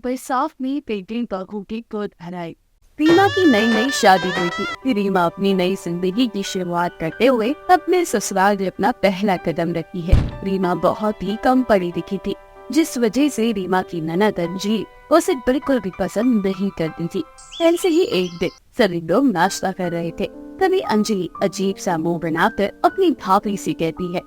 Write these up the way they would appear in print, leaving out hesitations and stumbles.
पर साफ में पेंटिंग बागों की गोद भराई। रीमा की नई नई शादी हुई थी। रीमा अपनी नई जिंदगी की शुरुआत करते हुए अपने ससुराल में अपना पहला कदम रखी है। रीमा बहुत ही कम पढ़ी लिखी थी, जिस वजह से रीमा की ननद अंजलि उसे बिल्कुल भी पसंद नहीं करती थी। ऐसे ही एक दिन सभी लोग नाश्ता कर रहे थे, तभी अंजलि अजीब सा मुंह बनाकर अपनी भाभी से कहती है,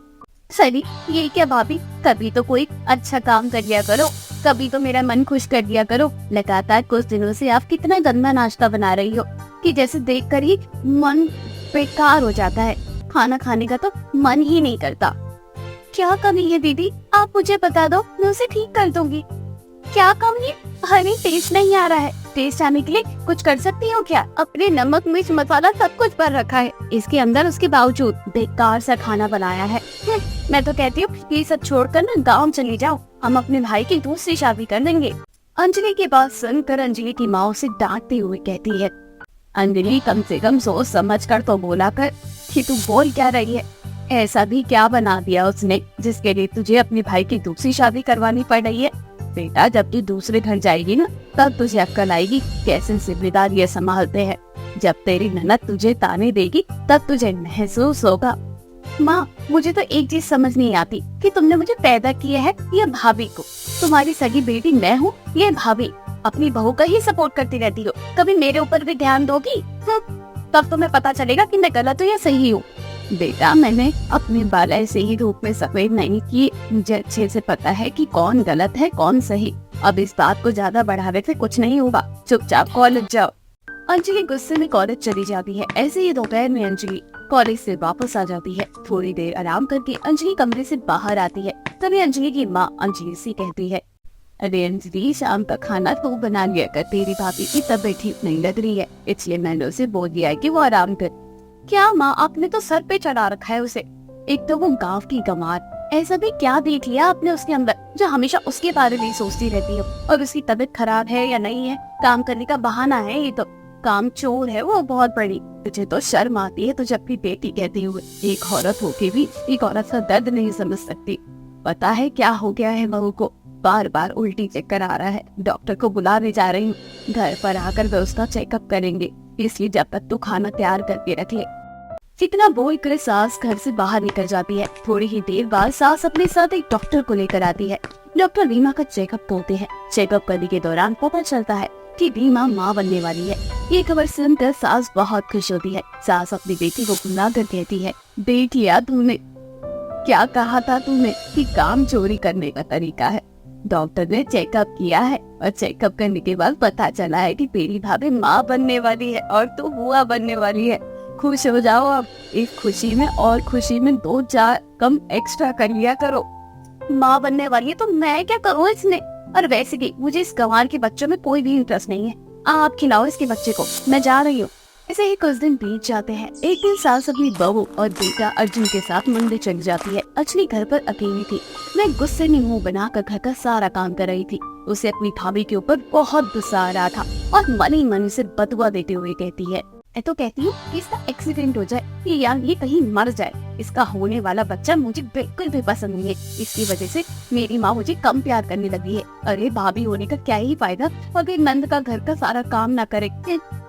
सनी, ये क्या भाभी, कभी तो कोई अच्छा काम कर दिया करो, कभी तो मेरा मन खुश कर दिया करो। लगातार कुछ दिनों से आप कितना गंदा नाश्ता बना रही हो कि जैसे देखकर ही मन बेकार हो जाता है। खाना खाने का तो मन ही नहीं करता। क्या कमी है दीदी, आप मुझे बता दो, मैं उसे ठीक कर दूंगी। क्या कमी है? अरे टेस्ट नहीं आ रहा है, टेस्ट आने के लिए कुछ कर सकती हो क्या? अपने नमक मिर्च मसाला सब कुछ भर रखा है इसके अंदर, उसके बावजूद बेकार सा खाना बनाया है। मैं तो कहती हूँ ये सब छोड़कर ना गाँव चली जाओ, हम अपने भाई की दूसरी शादी कर देंगे। अंजलि की बात सुनकर अंजलि की माँ उसे डांटते हुए कहती है, अंजलि कम से कम सोच समझ कर तो बोला कर कि तू बोल क्या रही है। ऐसा भी क्या बना दिया उसने जिसके लिए तुझे अपने भाई की दूसरी शादी करवानी पड़ रही है। बेटा, जब तू दूसरे घर जाएगी ना, तब तुझे अक्ल आएगी कैसे जिम्मेदारियां संभालते हैं। जब तेरी ननद तुझे ताने देगी तब तुझे महसूस होगा। माँ, मुझे तो एक चीज समझ नहीं आती कि तुमने मुझे पैदा किया है या भाभी को। तुम्हारी सगी बेटी मैं हूँ, ये भाभी। अपनी बहू का ही सपोर्ट करती रहती हो, कभी मेरे ऊपर भी ध्यान दोगी? तब तुम्हें पता चलेगा कि मैं गलत हूँ या सही हूँ। बेटा, मैंने अपने बाल ऐसे ही धूप में सफेद नहीं किए, मुझे अच्छे से पता है कि कौन गलत है कौन सही। अब इस बात को ज्यादा बढ़ाने से कुछ नहीं होगा, चुपचाप कॉलेज जाओ। अंजलि गुस्से में कॉलेज चली जाती है। ऐसे ही दोपहर में अंजलि कॉलेज से वापस आ जाती है। थोड़ी देर आराम करके अंजलि कमरे से बाहर आती है। तभी अंजलि की माँ अंजलि से कहती है, अरे अंजलि, शाम का खाना तू बना लिया कर, तेरी भाभी की तबीयत ठीक नहीं लग रही है, इसलिए मैंने उसे बोल दिया है कि वो आराम कर। क्या माँ, आपने तो सर पे चढ़ा रखा है उसे। एक तो वो गांव की गंवार, ऐसा भी क्या देख लिया आपने उसके अंदर जो हमेशा उसके बारे में सोचती रहती हो। और उसकी तबीयत खराब है या नहीं है, काम करने का बहाना है, ये तो काम चोर है वो बहुत बड़ी। तुझे तो शर्म आती है तुझे अपनी बेटी कहते हुए। एक औरत होके भी एक औरत का दर्द नहीं समझ सकती। पता है क्या हो गया है बहू को? बार बार उल्टी चक्कर आ रहा है, डॉक्टर को बुलाने जा रही हूँ। घर पर आकर वे उसका चेकअप करेंगे, इसलिए जब तक तू खाना तैयार करके रख ले। इतना बोल कर सास घर से बाहर निकल जाती है। थोड़ी ही देर बाद सास अपने साथ एक डॉक्टर को लेकर आती है। डॉक्टर रीमा का चेकअप करते हैं। चेकअप करने के दौरान पता चलता है कि रीमा माँ बनने वाली है। ये खबर सुनकर सास बहुत खुश होती है। सास अपनी बेटी को बुलाकर कहती है, बेटिया, तूने क्या कहा था तूने कि काम चोरी करने का तरीका है। डॉक्टर ने चेकअप किया है और चेकअप करने के बाद पता चला है कि तेरी भाभी माँ बनने वाली है और तू बुआ बनने वाली है। खुश हो जाओ अब। इस खुशी में और खुशी में 2-4 कम एक्स्ट्रा कर लिया करो। माँ बनने वाली है तो मैं क्या करूँ इसमें? और वैसे भी मुझे इस गंवार के बच्चों में कोई भी इंटरेस्ट नहीं है। आप खिलाओ इसके बच्चे को, मैं जा रही हूँ। ऐसे ही कुछ दिन बीत जाते हैं। एक दिन सास अपनी बहू और बेटा अर्जुन के साथ मंदिर चली जाती है। अंजलि घर पर अकेली थी। वह गुस्से में मुंह बनाकर घर का सारा काम कर रही थी। उसे अपनी भाभी के ऊपर बहुत गुस्सा आ रहा था और मन ही मन से बदुआ देते हुए कहती है, मैं तो कहती हूँ कि इसका एक्सीडेंट हो जाए या ये कहीं मर जाए। इसका होने वाला बच्चा मुझे बिल्कुल भी पसंद नहीं है। इसकी वजह से मेरी माँ मुझे कम प्यार करने लगी है। अरे भाभी होने का क्या ही फायदा अगर नंद का घर का सारा काम ना करे।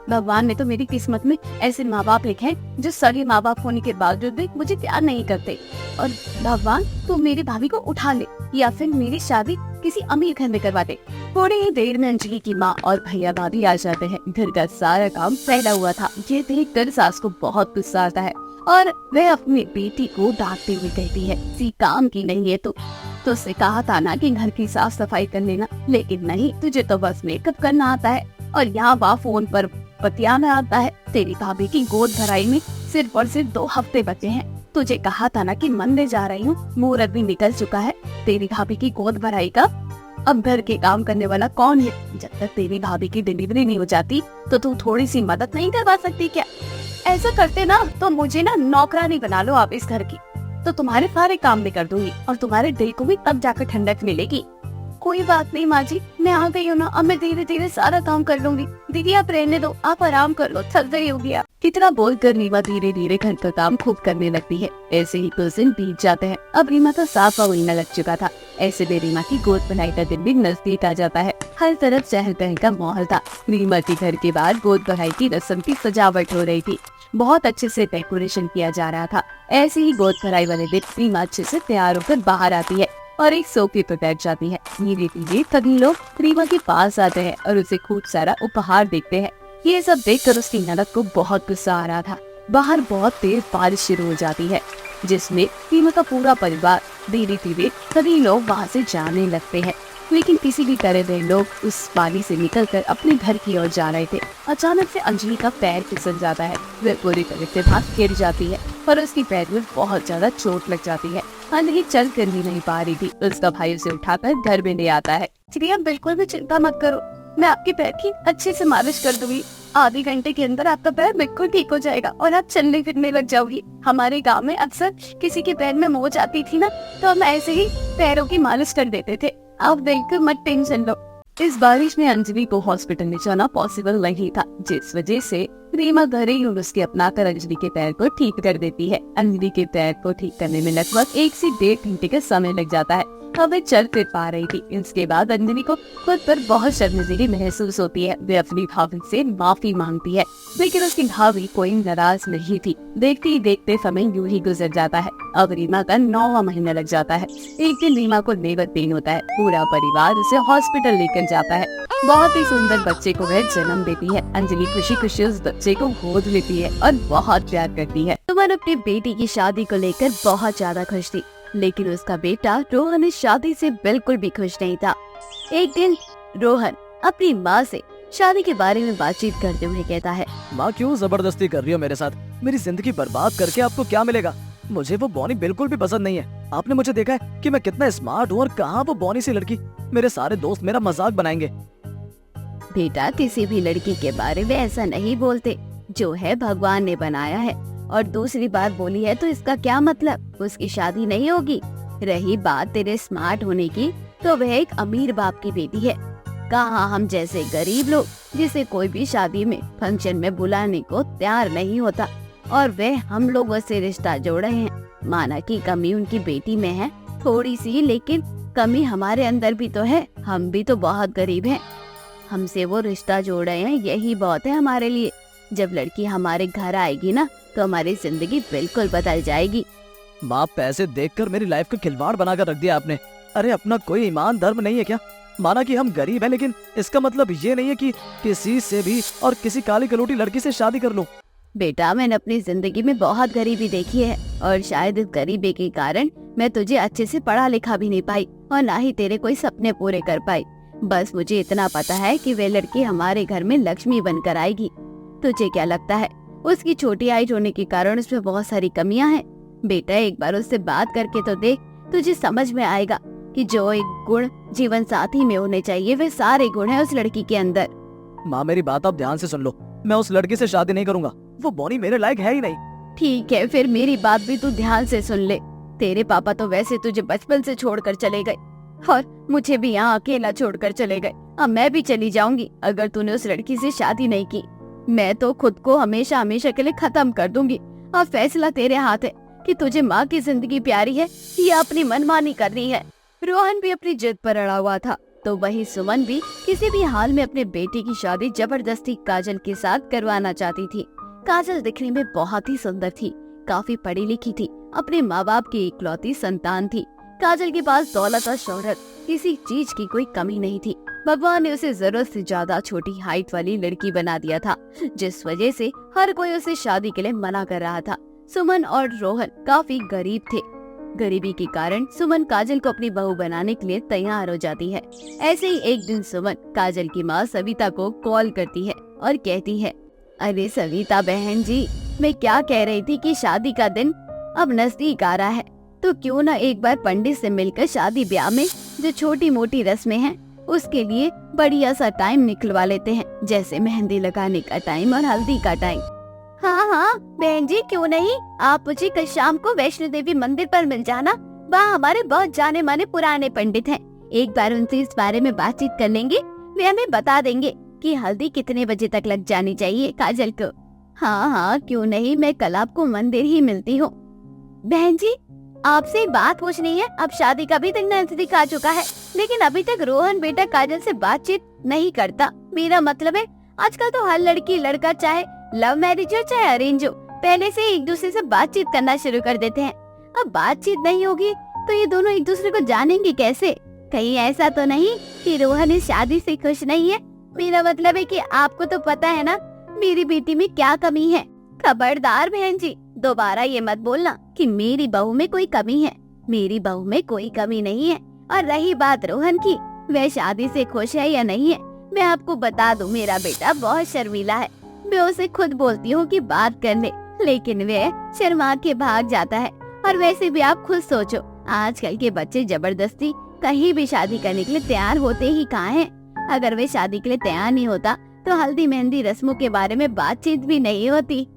भगवान ने तो मेरी किस्मत में ऐसे माँ बाप लिखे हैं जो सगे माँ बाप होने के बावजूद भी मुझे प्यार नहीं करते। और भगवान तू मेरी भाभी को उठा ले या फिर मेरी शादी किसी अमीर घर में करवा दे। थोड़ी ही देर में अंजलि की माँ और भैया भाभी आ जाते हैं। घर का सारा काम फैला हुआ था। ये देखकर सास को बहुत गुस्सा आता है और वह अपनी बेटी को डांटते हुए कहती है, किसी काम की नहीं है तो उससे कहा था ना कि घर की साफ सफाई कर लेना, लेकिन नहीं, तुझे तो बस मेकअप करना आता है और यहाँ वहाँ फोन पर बतियाना आता है। तेरी भाभी की गोद भराई में सिर्फ और सिर्फ 2 हफ्ते बचे हैं। तुझे कहा था ना कि मंदिर जा रही हूँ, मुहूर्त भी निकल चुका है। तेरी भाभी की गोद भराई का अब घर के काम करने वाला कौन है? जब तक तेरी भाभी की डिलीवरी नहीं हो जाती तो तू थोड़ी सी मदद नहीं करवा सकती क्या? ऐसा करते ना तो मुझे ना नौकरानी बना लो आप इस घर की, तो तुम्हारे सारे काम भी कर दूंगी और तुम्हारे दिल को भी तब जाकर ठंडक मिलेगी। कोई बात नहीं माँ जी, मैं आ गई हूँ ना, अब मैं धीरे धीरे सारा काम कर लूंगी। दीदी आप रहने दो, आप आराम कर लो, थक गई होगी आप। इतना बोलकर रीमा धीरे धीरे घर का काम खूब करने लगती है। ऐसे ही कुछ दिन बीत जाते हैं। अब रीमा का साफ महीना लग चुका था। ऐसे में रीमा की गोद भराई का दिन भी नजदीक आ जाता है। हर तरफ चहल पहल का माहौल था। रीमा के घर के बाहर गोद भराई की रस्म की सजावट हो रही थी। बहुत अच्छे से डेकोरेशन किया जा रहा था। ऐसे ही गोद भराई वाले दिन रीमा अच्छे से तैयार होकर बाहर आती है और एक सोफे पर बैठ जाती है। धीरे धीरे सभी लोग रीमा के पास आते हैं और उसे खूब सारा उपहार देते हैं। ये सब देखकर उसकी ननद को बहुत गुस्सा आ रहा था। बाहर बहुत तेज बारिश शुरू हो जाती है, जिसमें रीमा का पूरा परिवार धीरे धीरे सभी लोग वहाँ से जाने लगते हैं। लेकिन किसी भी तरह वे लोग उस पानी से निकलकर अपने घर की ओर जा रहे थे। अचानक से अंजलि का पैर फिसल जाता है। वह पूरी तरह से भाग गिर जाती है और उसकी पैर में बहुत ज्यादा चोट लग जाती है। अंजलि चल कर भी नहीं पा रही थी। उसका भाई उसे उठाकर घर में ले आता है। चिड़िया बिल्कुल भी चिंता मत करो, मैं आपके पैर की अच्छे से मालिश कर दूंगी। आधे घंटे के अंदर आपका पैर बिल्कुल ठीक हो जाएगा और आप चलने फिरने लग जाओगी। हमारे गांव में अक्सर किसी के पैर में मोच आती थी ना, तो हम ऐसे ही पैरों की मालिश कर देते थे। आप देखकर मत टेंशन लो। इस बारिश में अंजलि को हॉस्पिटल में जाना पॉसिबल नहीं था, जिस वजह से रीमा घरेलू नुस्खे अपनाकर अंजलि के पैर को ठीक कर देती है। अंजलि के पैर को ठीक करने में लगभग 1 से 1.5 घंटे का समय लग जाता है। अब वे चल फिर पा रही थी। इसके बाद अंजलि को खुद पर बहुत शर्मिंदगी महसूस होती है। वे अपनी भाभी से माफी मांगती है, लेकिन उसकी भाभी कोई नाराज नहीं थी। देखते ही देखते समय यूं ही गुजर जाता है। अब रीमा का 9वां महीना लग जाता है। एक दिन रीमा को लेबर पेन होता है। पूरा परिवार उसे हॉस्पिटल लेकर जाता है। बहुत ही सुंदर बच्चे को वह जन्म देती है। अंजलि खुशी खुशी उस बच्चे को गोद लेती है और बहुत प्यार करती है। सुमन अपनी बेटी की शादी को लेकर बहुत ज्यादा खुश थी, लेकिन उसका बेटा रोहन इस शादी से बिल्कुल भी खुश नहीं था। एक दिन रोहन अपनी माँ से शादी के बारे में बातचीत करते हुए कहता है, माँ क्यों जबरदस्ती कर रही हो मेरे साथ? मेरी जिंदगी बर्बाद करके आपको क्या मिलेगा? मुझे वो बॉनी बिल्कुल भी पसंद नहीं है। आपने मुझे देखा है कि मैं कितना स्मार्ट हूँ और कहाँ वो बॉनी सी लड़की। मेरे सारे दोस्त मेरा मजाक बनाएंगे। बेटा किसी भी लड़की के बारे में ऐसा नहीं बोलते, जो है भगवान ने बनाया है। और दूसरी बार बोली है तो इसका क्या मतलब? उसकी शादी नहीं होगी। रही बात तेरे स्मार्ट होने की, तो वह एक अमीर बाप की बेटी है। कहाँ हम जैसे गरीब लोग, जिसे कोई भी शादी में फंक्शन में बुलाने को तैयार नहीं होता, और वे हम लोगों से रिश्ता जोड़ रहे हैं। माना कि कमी उनकी बेटी में है थोड़ी सी, लेकिन कमी हमारे अंदर भी तो है। हम भी तो बहुत गरीब हैं। हमसे वो रिश्ता जोड़ रहे हैं, यही बहुत है हमारे लिए। जब लड़की हमारे घर आएगी ना, तो हमारी जिंदगी बिल्कुल बदल जाएगी। माँ पैसे देखकर मेरी लाइफ का खिलवाड़ बनाकर रख दिया आपने। अरे अपना कोई ईमान धर्म नहीं है क्या? माना कि हम गरीब हैं, लेकिन इसका मतलब ये नहीं है कि किसी से भी और किसी काली कलूटी लड़की से शादी कर लूं। बेटा मैंने अपनी जिंदगी में बहुत गरीबी देखी है, और शायद इस गरीबी के कारण मैं तुझे अच्छे से पढ़ा लिखा भी नहीं पाई, और ना ही तेरे कोई सपने पूरे कर पाई। बस मुझे इतना पता है कि वे लड़की हमारे घर में लक्ष्मी बनकर आएगी। तुझे क्या लगता है? उसकी छोटी हाइट होने के कारण उसमें बहुत सारी कमियां हैं। बेटा एक बार उससे बात करके तो देख, तुझे समझ में आएगा कि जो एक गुण जीवन साथी में होने चाहिए, वे सारे गुण हैं उस लड़की के अंदर। माँ मेरी बात आप ध्यान से सुन लो। मैं उस लड़की से शादी नहीं करूंगा। वो बॉनी मेरे लायक है ही नहीं। ठीक है, फिर मेरी बात भी तू ध्यान से सुन ले। तेरे पापा तो वैसे तुझे बचपन से छोड़कर चले गए, और मुझे भी यहाँ अकेला छोड़कर चले गए। अब मैं भी चली जाऊंगी अगर तूने उस लड़की से शादी नहीं की। मैं तो खुद को हमेशा हमेशा के लिए खत्म कर दूंगी। अब फैसला तेरे हाथ है कि तुझे माँ की जिंदगी प्यारी है या अपनी मनमानी करनी है। रोहन भी अपनी जिद पर अड़ा हुआ था, तो वही सुमन भी किसी भी हाल में अपने बेटे की शादी जबरदस्ती काजल के साथ करवाना चाहती थी। काजल दिखने में बहुत ही सुंदर थी, काफी पढ़ी लिखी थी, अपने माँ बाप की इकलौती संतान थी। काजल के पास दौलत और शोहरत, किसी चीज की कोई कमी नहीं थी। भगवान ने उसे जरूरत से ज्यादा छोटी हाइट वाली लड़की बना दिया था, जिस वजह से हर कोई उसे शादी के लिए मना कर रहा था। सुमन और रोहन काफी गरीब थे। गरीबी के कारण सुमन काजल को अपनी बहू बनाने के लिए तैयार हो जाती है। ऐसे ही एक दिन सुमन काजल की माँ सविता को कॉल करती है और कहती है, अरे सविता बहन जी, मैं क्या कह रही थी कि शादी का दिन अब नजदीक आ रहा है, तो क्यों ना एक बार पंडित से मिलकर शादी ब्याह में जो छोटी मोटी रस्में हैं उसके लिए बढ़िया सा टाइम निकलवा लेते हैं, जैसे मेहंदी लगाने का टाइम और हल्दी का टाइम। हाँ हाँ बहन जी, क्यों नहीं। आप मुझे कल शाम को वैष्णो देवी मंदिर पर मिल जाना। वहाँ हमारे बहुत जाने माने पुराने पंडित हैं। एक बार उनसे इस बारे में बातचीत कर लेंगे। वे हमें बता देंगे कि हल्दी कितने बजे तक लग जानी चाहिए काजल को। हाँ हाँ क्यों नहीं, मैं कल आपको मंदिर ही मिलती हूँ। बहन जी आपसे एक बात पूछनी है। अब शादी का भी दिन नजदीक आ चुका है, लेकिन अभी तक रोहन बेटा काजल से बातचीत नहीं करता। मेरा मतलब है आजकल तो हर लड़की लड़का चाहे लव मैरिज हो चाहे अरेंज हो, पहले से एक दूसरे से बातचीत करना शुरू कर देते हैं। अब बातचीत नहीं होगी तो ये दोनों एक दूसरे को जानेंगे कैसे? कहीं ऐसा तो नहीं कि रोहन इस शादी से खुश नहीं है? मेरा मतलब है कि आपको तो पता है ना मेरी बेटी में क्या कमी है। खबरदार बहन जी, दोबारा ये मत बोलना कि मेरी बहू में कोई कमी है। मेरी बहू में कोई कमी नहीं है। और रही बात रोहन की, वह शादी से खुश है या नहीं है, मैं आपको बता दूं मेरा बेटा बहुत शर्मीला है। मैं उसे खुद बोलती हूँ कि बात कर ले, लेकिन वह शर्मा के भाग जाता है। और वैसे भी आप खुद सोचो, आजकल के बच्चे जबरदस्ती कहीं भी शादी करने के लिए तैयार होते ही कहाँ हैं। अगर वे शादी के लिए तैयार नहीं होता तो हल्दी मेहंदी रस्मों के बारे में बातचीत भी नहीं होती।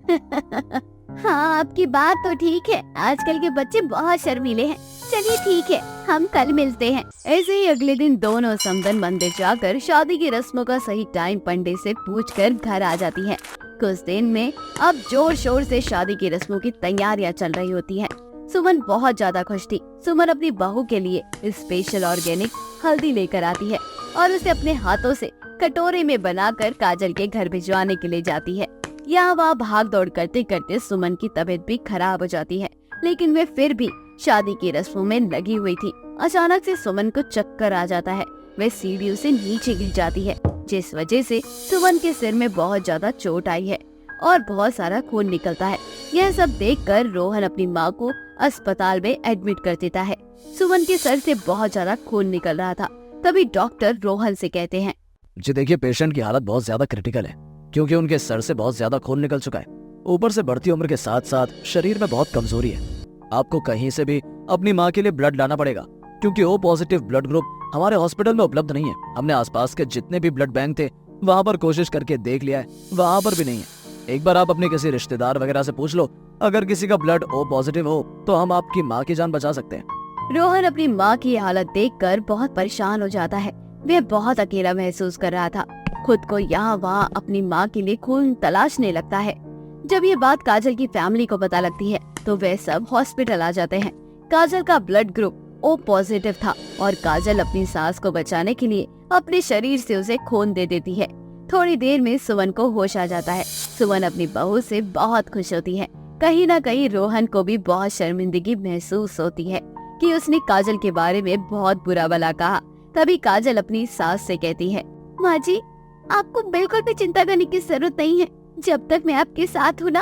हाँ आपकी बात तो ठीक है, आजकल के बच्चे बहुत शर्मीले हैं। चलिए ठीक है, हम कल मिलते हैं। ऐसे ही अगले दिन दोनों समदन मंदिर जाकर शादी की रस्मों का सही टाइम पंडित से पूछकर घर आ जाती हैं। कुछ दिन में अब जोर शोर से शादी की रस्मों की तैयारियां चल रही होती हैं। सुमन बहुत ज्यादा खुश थी। सुमन अपनी बहू के लिए स्पेशल ऑर्गेनिक हल्दी लेकर आती है और उसे अपने हाथों से कटोरे में बनाकर काजल के घर भिजवाने के लिए जाती है। यहाँ वहाँ भाग दौड़ करते करते सुमन की तबीयत भी खराब हो जाती है, लेकिन वे फिर भी शादी की रस्मों में लगी हुई थी। अचानक से सुमन को चक्कर आ जाता है। वे सीढ़ियों से नीचे गिर जाती है, जिस वजह से सुमन के सिर में बहुत ज्यादा चोट आई है और बहुत सारा खून निकलता है। यह सब देखकर रोहन अपनी माँ को अस्पताल में एडमिट कर देता है। सुमन के सर से बहुत ज्यादा खून निकल रहा था। तभी डॉक्टर रोहन से कहते हैं, जी देखिए, पेशेंट की हालत बहुत ज्यादा क्रिटिकल है, क्योंकि उनके सर से बहुत ज्यादा खून निकल चुका है। ऊपर से बढ़ती उम्र के साथ साथ शरीर में बहुत कमजोरी है। आपको कहीं से भी अपनी माँ के लिए ब्लड लाना पड़ेगा, क्योंकि ओ पॉजिटिव ब्लड ग्रुप हमारे हॉस्पिटल में उपलब्ध नहीं है। हमने आसपास के जितने भी ब्लड बैंक थे वहाँ पर कोशिश करके देख लिया है, वहाँ पर भी नहीं है। एक बार आप अपने किसी रिश्तेदार वगैरह से पूछ लो, अगर किसी का ब्लड ओ पॉजिटिव हो तो हम आपकी माँ की जान बचा सकते हैं। रोहन अपनी माँ की हालत देखकर बहुत परेशान हो जाता है। वह बहुत अकेला महसूस कर रहा था। खुद को यहाँ वहाँ अपनी माँ के लिए खून तलाशने लगता है। जब ये बात काजल की फैमिली को पता लगती है तो वे सब हॉस्पिटल आ जाते हैं। काजल का ब्लड ग्रुप ओ पॉजिटिव था और काजल अपनी सास को बचाने के लिए अपने शरीर से उसे खून दे देती है। थोड़ी देर में सुमन को होश आ जाता है। सुमन अपनी बहू से बहुत खुश होती है। कहीं न कहीं रोहन को भी बहुत शर्मिंदगी महसूस होती है कि उसने काजल के बारे में बहुत बुरा भला कहा। तभी काजल अपनी सास से कहती है, माँ जी आपको बिल्कुल भी चिंता करने की जरूरत नहीं है। जब तक मैं आपके साथ हूँ ना,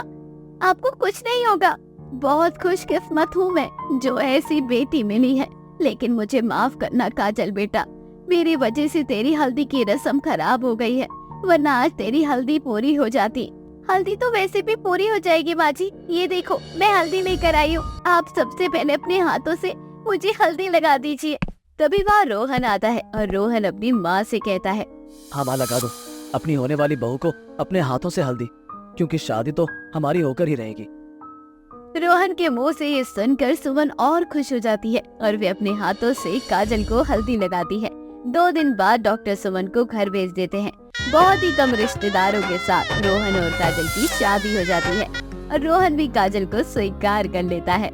आपको कुछ नहीं होगा। बहुत खुशकिस्मत हूँ मैं जो ऐसी बेटी मिली है। लेकिन मुझे माफ करना काजल बेटा, मेरी वजह से तेरी हल्दी की रस्म खराब हो गई है, वरना आज तेरी हल्दी पूरी हो जाती। हल्दी तो वैसे भी पूरी हो जाएगी माँ जी। ये देखो मैं हल्दी लेकर आई हूँ, आप सबसे पहले अपने हाथों से मुझे हल्दी लगा दीजिए। तभी वहाँ रोहन आता है और रोहन अपनी माँ से कहता है, हाँ माँ, लगा दो अपनी होने वाली बहू को अपने हाथों से हल्दी, क्योंकि शादी तो हमारी होकर ही रहेगी। रोहन के मुंह से ये सुनकर सुमन और खुश हो जाती है और वे अपने हाथों से काजल को हल्दी लगाती है। 2 दिन बाद डॉक्टर सुमन को घर भेज देते हैं। बहुत ही कम रिश्तेदारों के साथ रोहन और काजल की शादी हो जाती है और रोहन भी काजल को स्वीकार कर लेता है।